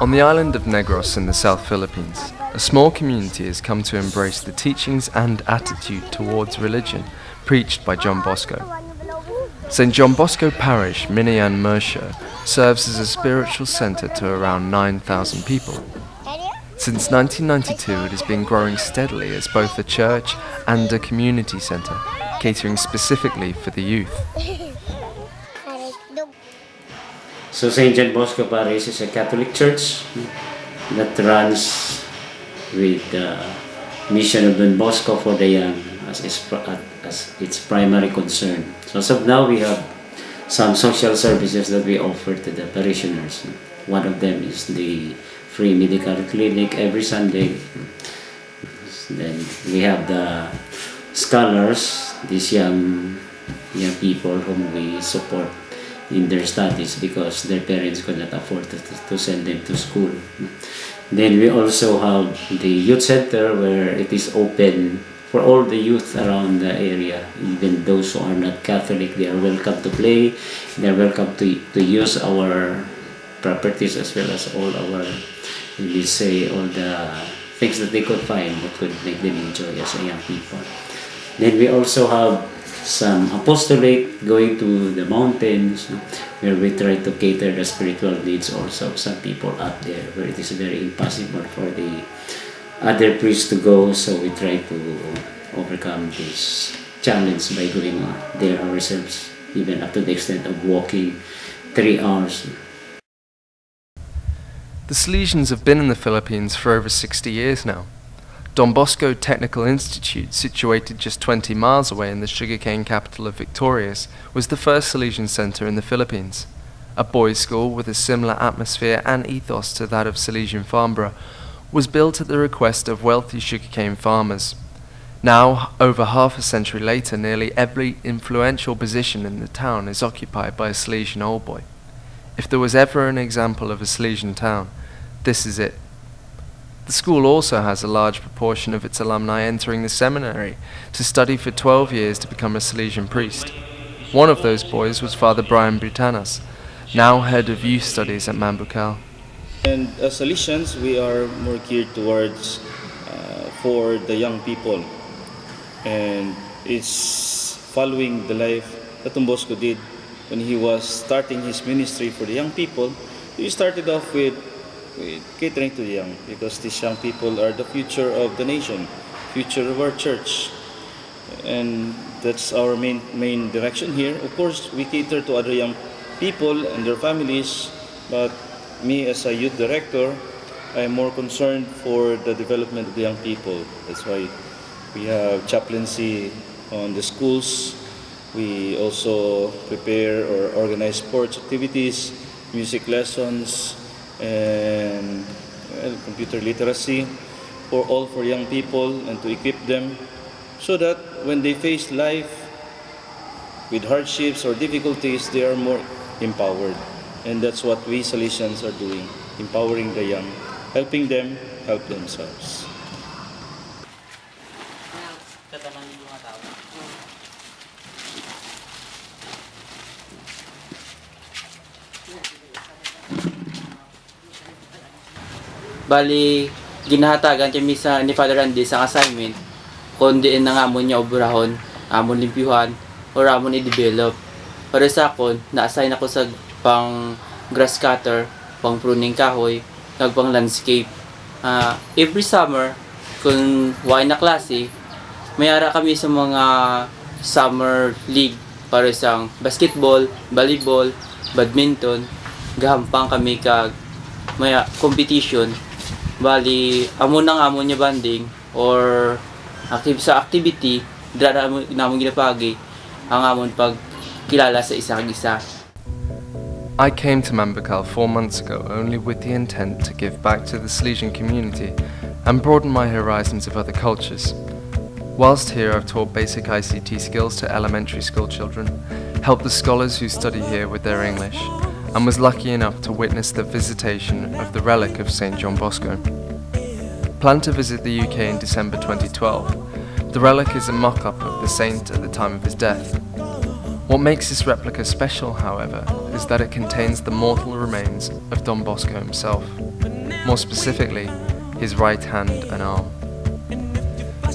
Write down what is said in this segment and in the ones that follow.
On the island of Negros in the South Philippines, a small community has come to embrace the teachings and attitude towards religion preached by John Bosco. St John Bosco Parish, Minian Mercia, serves as a spiritual centre to around 9,000 people. Since 1992 it has been growing steadily as both a church and a community centre, catering specifically for the youth. So St John Bosco Parish is a Catholic church that runs with the mission of Don Bosco for the young as its primary concern. So as of now we have some social services that we offer to the parishioners. One of them is the free medical clinic every Sunday. Then we have the scholars, these young people whom we support in their studies because their parents could not afford to send them to school. Then we also have the youth center where it is open for all the youth around the area. Even those who are not Catholic, they are welcome to play. They are welcome to use our properties as well as all our, all the things that they could find that could make them enjoy as a young people. Then we also have some apostolate going to the mountains where we try to cater the spiritual needs also of some people up there where it is very impossible for the other priests to go, so we try to overcome this challenge by going there ourselves, even up to the extent of walking 3 hours. The Salesians have been in the Philippines for over 60 years now. Don Bosco Technical Institute, situated just 20 miles away in the sugarcane capital of Victorias, was the first Salesian centre in the Philippines. A boys' school with a similar atmosphere and ethos to that of Salesian Farnborough was built at the request of wealthy sugarcane farmers. Now, over half a century later, nearly every influential position in the town is occupied by a Salesian old boy. If there was ever an example of a Salesian town, this is it. The school also has a large proportion of its alumni entering the seminary to study for 12 years to become a Salesian priest. One of those boys was Father Brian Butanas, now head of youth studies at Mambucal. And as Salesians, we are more geared towards for the young people, and it's following the life that Don Bosco did when he was starting his ministry for the young people. He started off with catering to the young, because these young people are the future of the nation, future of our church, and that's our main direction here. Of course, we cater to other young people and their families, but me as a youth director, I am more concerned for the development of the young people. That's why we have chaplaincy on the schools. We also prepare or organize sports activities, music lessons, and computer literacy for young people, and to equip them so that when they face life with hardships or difficulties, they are more empowered. And that's what we Salesians are doing, empowering the young, helping them help themselves. Bali, ginahatagan kami ni Father Andy sa assignment kung diin na nga mo niya obrahon, amon limpyuhan, or amon i-develop. Para sa akon, na-assign ako sa pang grass cutter, pang pruning kahoy, pang landscape. Every summer, kung why na klase, mayara kami sa mga summer league para sa basketball, volleyball, badminton. Gahampang kami kag maya competition. Bali, amon niya banding or sa activity, dara namon ginapagi ang amon pagkilala sa isang isa. I came to Mambucal 4 months ago only with the intent to give back to the Salesian community and broaden my horizons of other cultures. Whilst here, I've taught basic ICT skills to elementary school children, helped the scholars who study here with their English, and was lucky enough to witness the visitation of the relic of St John Bosco. Planned to visit the UK in December 2012, the relic is a mock-up of the saint at the time of his death. What makes this replica special, however, is that it contains the mortal remains of Don Bosco himself, more specifically, his right hand and arm.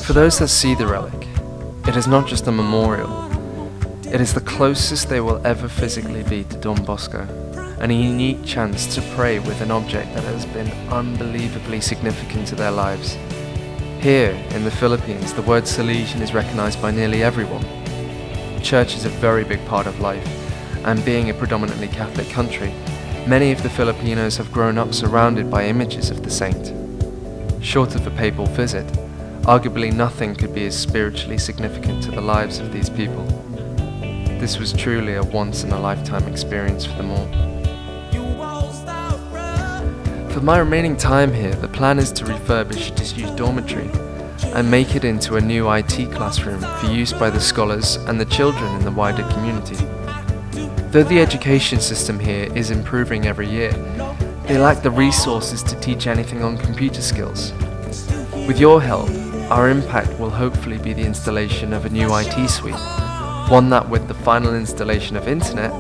For those that see the relic, it is not just a memorial, it is the closest they will ever physically be to Don Bosco, and a unique chance to pray with an object that has been unbelievably significant to their lives. Here, in the Philippines, the word Salesian is recognized by nearly everyone. Church is a very big part of life, and being a predominantly Catholic country, many of the Filipinos have grown up surrounded by images of the saint. Short of a papal visit, arguably nothing could be as spiritually significant to the lives of these people. This was truly a once-in-a-lifetime experience for them all. For my remaining time here, the plan is to refurbish a disused dormitory and make it into a new IT classroom for use by the scholars and the children in the wider community. Though the education system here is improving every year, they lack the resources to teach anything on computer skills. With your help, our impact will hopefully be the installation of a new IT suite, one that with the final installation of internet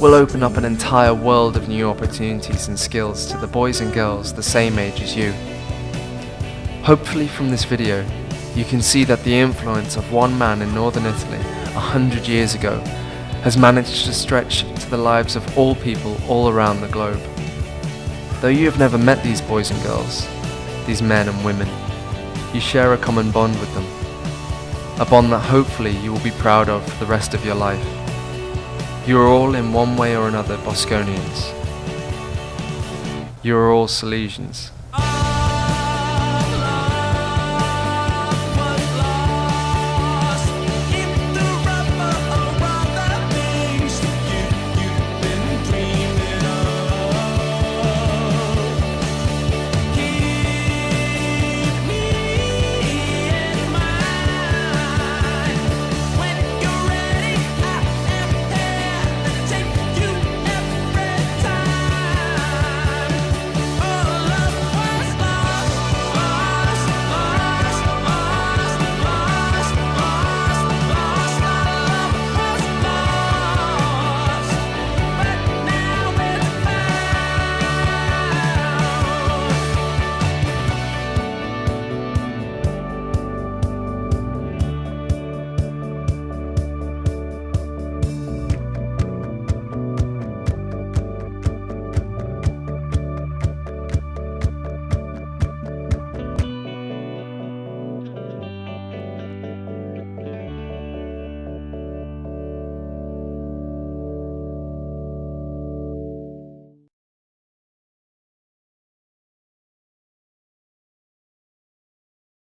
will open up an entire world of new opportunities and skills to the boys and girls the same age as you. Hopefully from this video, you can see that the influence of one man in northern Italy 100 years ago has managed to stretch to the lives of all people all around the globe. Though you have never met these boys and girls, these men and women, you share a common bond with them. A bond that hopefully you will be proud of for the rest of your life. You are all in one way or another Bosconians. You are all Salesians.